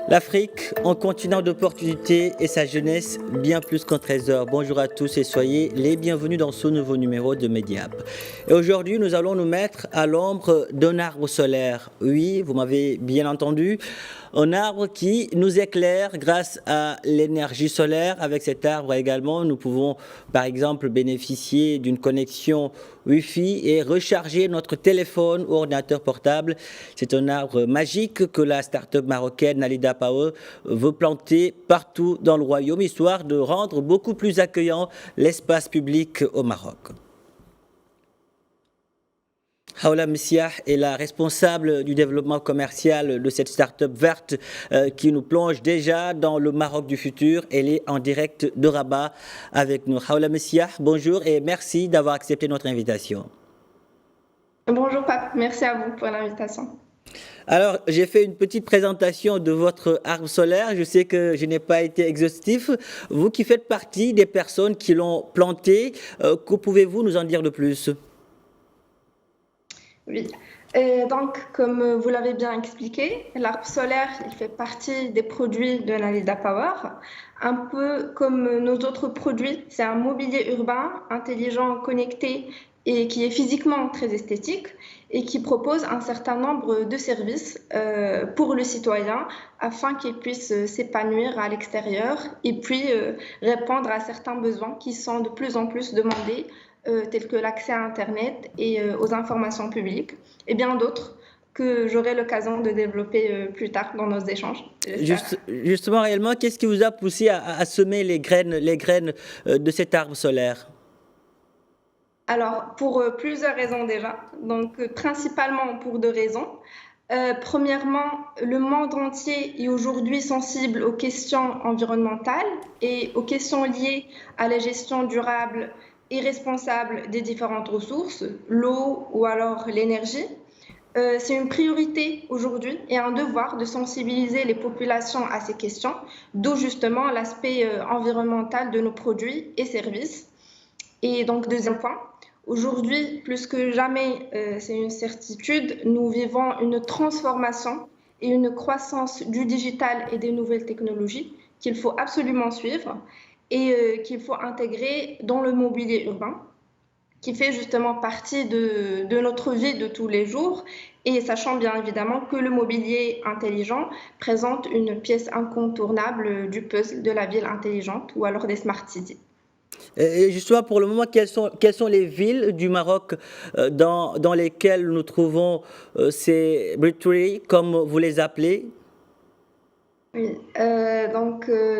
L'Afrique, un continent d'opportunités et sa jeunesse, bien plus qu'un trésor. Bonjour à tous et soyez les bienvenus dans ce nouveau numéro de Mediap. Et aujourd'hui, nous allons nous mettre à l'ombre d'un arbre solaire. Oui, vous m'avez bien entendu. Un arbre qui nous éclaire grâce à l'énergie solaire. Avec cet arbre également, nous pouvons par exemple bénéficier d'une connexion Wi-Fi et recharger notre téléphone ou ordinateur portable. C'est un arbre magique que la start-up marocaine Nalida Power veut planter partout dans le royaume, histoire de rendre beaucoup plus accueillant l'espace public au Maroc. Haoula Messiah est la responsable du développement commercial de cette start-up verte qui nous plonge déjà dans le Maroc du futur. Elle est en direct de Rabat avec nous. Haoula Messiah, bonjour et merci d'avoir accepté notre invitation. Bonjour Pape, merci à vous pour l'invitation. Alors, j'ai fait une petite présentation de votre arbre solaire. Je sais que je n'ai pas été exhaustif. Vous qui faites partie des personnes qui l'ont planté, que pouvez-vous nous en dire de plus ? Oui, donc comme vous l'avez bien expliqué, l'arbre solaire, il fait partie des produits de Nalida Power. Un peu comme nos autres produits, c'est un mobilier urbain, intelligent, connecté et qui est physiquement très esthétique et qui propose un certain nombre de services pour le citoyen afin qu'il puisse s'épanouir à l'extérieur et puis répondre à certains besoins qui sont de plus en plus demandés tels que l'accès à Internet et aux informations publiques, et bien d'autres que j'aurai l'occasion de développer plus tard dans nos échanges. Justement, réellement, qu'est-ce qui vous a poussé à semer les graines de cet arbre solaire ? Alors, pour plusieurs raisons déjà, donc principalement pour deux raisons. Premièrement, le monde entier est aujourd'hui sensible aux questions environnementales et aux questions liées à la gestion durable et responsable des différentes ressources, l'eau ou alors l'énergie. C'est une priorité aujourd'hui et un devoir de sensibiliser les populations à ces questions, d'où justement l'aspect environnemental de nos produits et services. Et donc, deuxième point, aujourd'hui, plus que jamais, c'est une certitude, nous vivons une transformation et une croissance du digital et des nouvelles technologies qu'il faut absolument suivre et qu'il faut intégrer dans le mobilier urbain, qui fait justement partie de notre vie de tous les jours, et sachant bien évidemment que le mobilier intelligent présente une pièce incontournable du puzzle de la ville intelligente ou alors des smart cities. Et justement, pour le moment, quelles sont les villes du Maroc dans lesquelles nous trouvons ces breweries, comme vous les appelez ? Oui,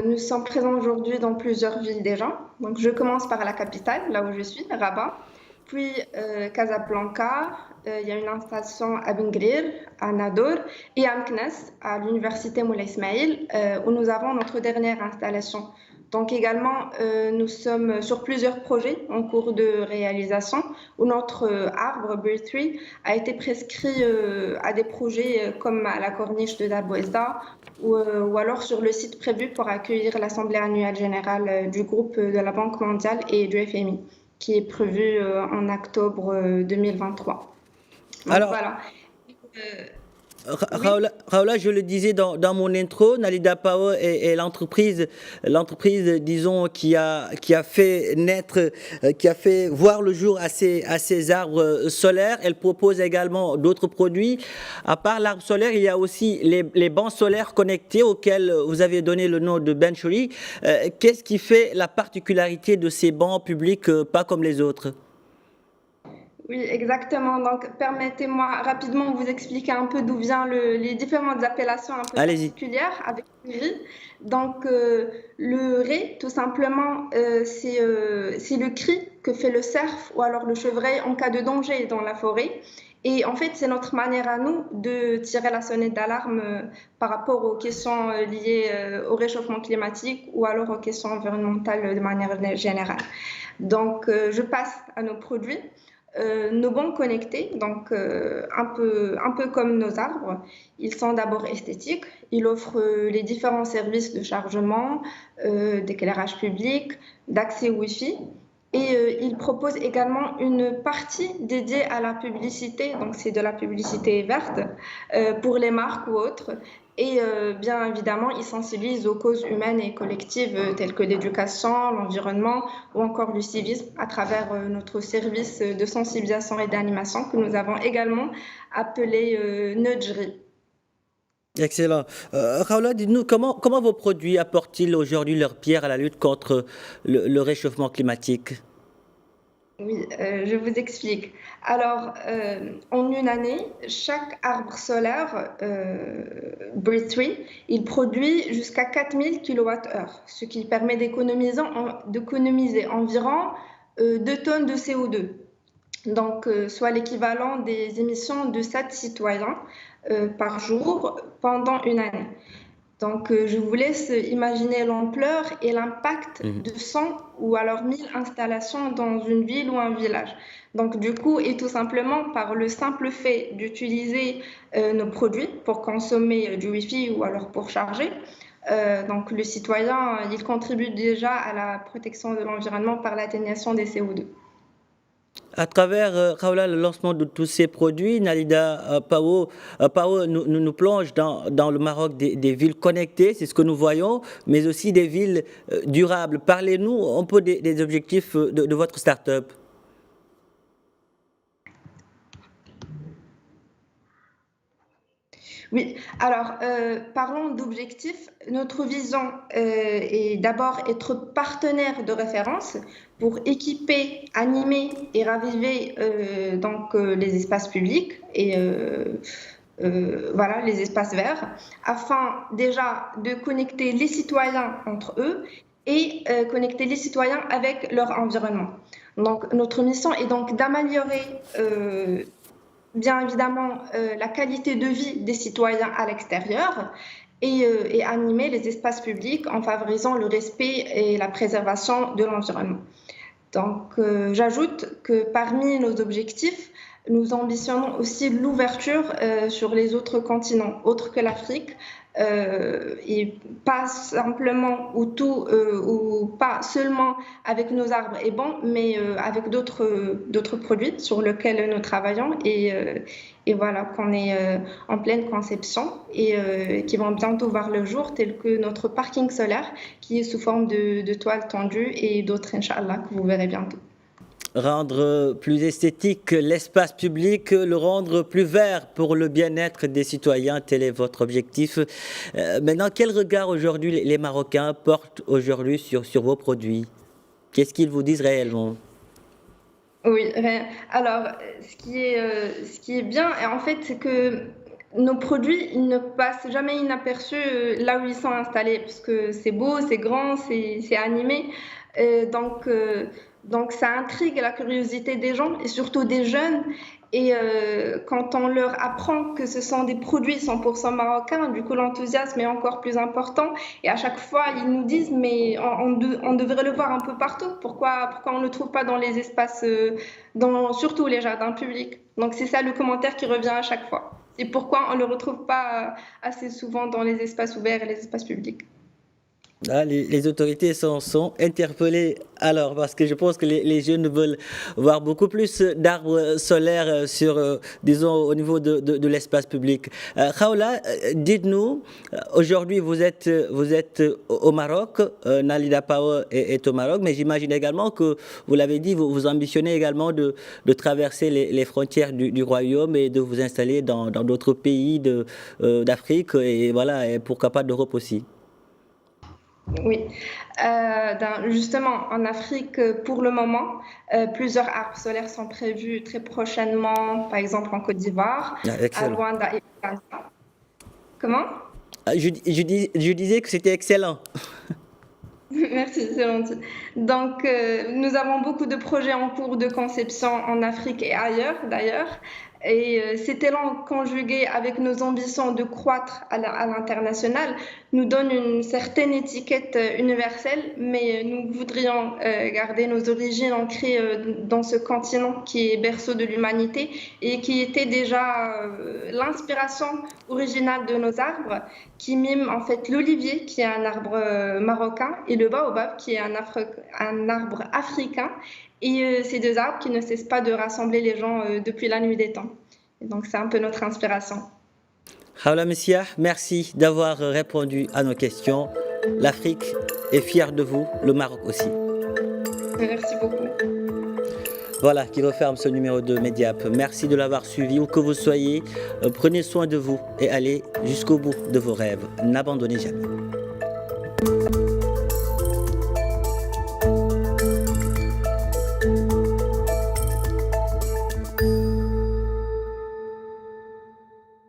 nous sommes présents aujourd'hui dans plusieurs villes déjà. Donc, je commence par la capitale, là où je suis, Rabat, puis Casablanca. Il y a une installation à Ben Guerir, à Nador, et à Meknès, à l'université Moulay Ismaïl, où nous avons notre dernière installation. Donc également, nous sommes sur plusieurs projets en cours de réalisation où notre arbre Bird Tree a été prescrit à des projets comme à la corniche de Darboezda ou alors sur le site prévu pour accueillir l'Assemblée annuelle générale du groupe de la Banque mondiale et du FMI qui est prévue en octobre 2023. Donc Alors, voilà. Raoula, je le disais dans mon intro, Nalida Power est l'entreprise, disons, qui a fait naître, qui a fait voir le jour à ces arbres solaires. Elle propose également d'autres produits. À part l'arbre solaire, il y a aussi les bancs solaires connectés auxquels vous avez donné le nom de Benchuri. Qu'est-ce qui fait la particularité de ces bancs publics, pas comme les autres ? Oui, exactement. Donc, permettez-moi rapidement de vous expliquer un peu d'où viennent les différentes appellations un peu Allez-y. particulières avec le riz. Donc, le riz, tout simplement, c'est le cri que fait le cerf ou alors le chevreuil en cas de danger dans la forêt. Et en fait, c'est notre manière à nous de tirer la sonnette d'alarme par rapport aux questions liées au réchauffement climatique ou alors aux questions environnementales de manière générale. Donc, je passe à nos produits. Nos bancs connectés, donc un peu comme nos arbres, ils sont d'abord esthétiques. Ils offrent les différents services de chargement, d'éclairage public, d'accès Wi-Fi. Et il propose également une partie dédiée à la publicité, donc c'est de la publicité verte pour les marques ou autres. Et bien évidemment, il sensibilise aux causes humaines et collectives telles que l'éducation, l'environnement ou encore le civisme à travers notre service de sensibilisation et d'animation que nous avons également appelé Nudgery. Excellent. Raoula, dites-nous, comment vos produits apportent-ils aujourd'hui leur pierre à la lutte contre le réchauffement climatique? Oui, je vous explique. Alors, en une année, chaque arbre solaire, Breathe Tree, il produit jusqu'à 4000 kWh, ce qui permet d'économiser environ 2 tonnes de CO2. Donc, soit l'équivalent des émissions de 7 citoyens par jour pendant une année. Donc, je vous laisse imaginer l'ampleur et l'impact Mhm. de 100 ou alors 1000 installations dans une ville ou un village. Donc, du coup, et tout simplement par le simple fait d'utiliser nos produits pour consommer du Wi-Fi ou alors pour charger, donc le citoyen, il contribue déjà à la protection de l'environnement par l'atténuation des CO2. À travers, Raoula, le lancement de tous ces produits, Nalida Pao nous plonge dans le Maroc des villes connectées, c'est ce que nous voyons, mais aussi des villes durables. Parlez-nous un peu des objectifs de votre start-up. Oui, alors parlons d'objectifs. Notre vision est d'abord être partenaire de référence pour équiper, animer et raviver les espaces publics et voilà, les espaces verts, afin déjà de connecter les citoyens entre eux et connecter les citoyens avec leur environnement. Donc notre mission est donc d'améliorer bien évidemment la qualité de vie des citoyens à l'extérieur et animer les espaces publics en favorisant le respect et la préservation de l'environnement. Donc, j'ajoute que parmi nos objectifs, nous ambitionnons aussi l'ouverture sur les autres continents, autres que l'Afrique, et pas simplement ou pas seulement avec nos arbres et bancs, mais avec d'autres produits sur lesquels nous travaillons et voilà qu'on est en pleine conception et qui vont bientôt voir le jour, tel que notre parking solaire qui est sous forme de toile tendue et d'autres, Inch'Allah, que vous verrez bientôt. Rendre plus esthétique l'espace public, le rendre plus vert pour le bien-être des citoyens, tel est votre objectif. Maintenant, quel regard aujourd'hui les Marocains portent aujourd'hui sur vos produits? Qu'est-ce qu'ils vous disent réellement? Oui, alors ce qui est bien, en fait, c'est que nos produits, ils ne passent jamais inaperçus là où ils sont installés, parce que c'est beau, c'est grand, c'est animé. Donc, donc, ça intrigue la curiosité des gens et surtout des jeunes. Et quand on leur apprend que ce sont des produits 100% marocains, du coup, l'enthousiasme est encore plus important. Et à chaque fois, ils nous disent, mais on devrait le voir un peu partout. Pourquoi on ne le trouve pas dans les espaces, surtout les jardins publics. Donc, c'est ça le commentaire qui revient à chaque fois. Et pourquoi on ne le retrouve pas assez souvent dans les espaces ouverts et les espaces publics. Ah, les autorités sont interpellées alors, parce que je pense que les jeunes veulent voir beaucoup plus d'arbres solaires disons, au niveau de l'espace public. Khaoula, dites-nous, aujourd'hui vous êtes au Maroc, Nalida Pao est au Maroc, mais j'imagine également que, vous l'avez dit, vous ambitionnez également de traverser les frontières du royaume et de vous installer dans d'autres pays d'Afrique et voilà, et pourquoi pas d'Europe aussi. Oui, justement, en Afrique, pour le moment, plusieurs arbres solaires sont prévus très prochainement, par exemple en Côte d'Ivoire, Ah, à excellent. Luanda et Gaza. Comment? Ah, je disais que c'était excellent. Merci, c'est gentil. Donc, nous avons beaucoup de projets en cours de conception en Afrique et ailleurs, d'ailleurs. Et cet élan conjugué avec nos ambitions de croître à l'international nous donne une certaine étiquette universelle, mais nous voudrions garder nos origines ancrées dans ce continent qui est berceau de l'humanité et qui était déjà l'inspiration originale de nos arbres, qui mime en fait l'olivier, qui est un arbre marocain, et le baobab, qui est un arbre africain. Et ces deux arbres qui ne cessent pas de rassembler les gens depuis la nuit des temps. Et donc, c'est un peu notre inspiration. Khawla Messiah, merci d'avoir répondu à nos questions. L'Afrique est fière de vous, le Maroc aussi. Merci beaucoup. Voilà qui referme ce numéro de Mediap. Merci de l'avoir suivi, où que vous soyez. Prenez soin de vous et allez jusqu'au bout de vos rêves. N'abandonnez jamais.